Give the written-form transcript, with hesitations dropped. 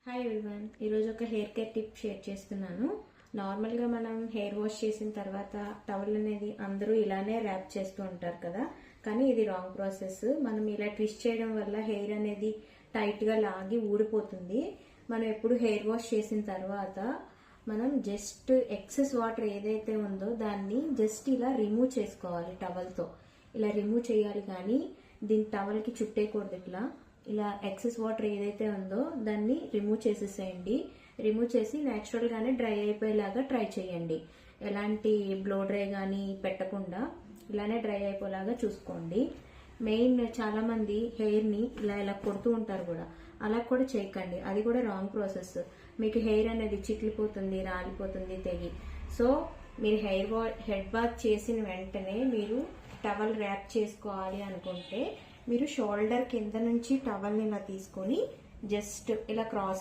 Hi everyone, ఈరోజు ఒక hair care tip share చేస్తున్నాను. నార్మల్గా మనం హెయిర్ వాష్ చేసిన తర్వాత టవల్ అనేది అందరూ ఇలానే ర్యాప్ చేస్తూ ఉంటారు కదా, కానీ ఇది రాంగ్ ప్రాసెస్. మనం ఇలా ట్విస్ట్ చేయడం వల్ల హెయిర్ అనేది టైట్గా లాగి ఊడిపోతుంది. మనం ఎప్పుడు హెయిర్ వాష్ చేసిన తర్వాత మనం జస్ట్ ఎక్సెస్ వాటర్ ఏదైతే ఉందో దాన్ని జస్ట్ ఇలా రిమూవ్ చేసుకోవాలి. టవల్తో ఇలా రిమూవ్ చేయాలి, కానీ దీని టవల్కి చుట్టేయకూడదు. ఇలా ఎక్సెస్ వాటర్ ఏదైతే ఉందో దాన్ని రిమూవ్ చేసేసేయండి. రిమూవ్ చేసి న్యాచురల్ గానే డ్రై అయిపోయేలాగా ట్రై చేయండి. ఎలాంటి బ్లో డ్రై కానీ పెట్టకుండా ఇలానే డ్రై అయిపోయేలాగా చూసుకోండి. మెయిన్ చాలా మంది హెయిర్ ని ఇలా కొడుతూ ఉంటారు కూడా, అలా కూడా చేయకండి. అది కూడా రాంగ్ ప్రాసెస్. మీకు హెయిర్ అనేది చిట్లిపోతుంది, రాలిపోతుంది తెగి. సో మీరు హెడ్ బాత్ చేసిన వెంటనే మీరు టవల్ ర్యాప్ చేసుకోవాలి అనుకుంటే మీరు షోల్డర్ కింద నుంచి టవల్ని ఇలా తీసుకొని జస్ట్ ఇలా క్రాస్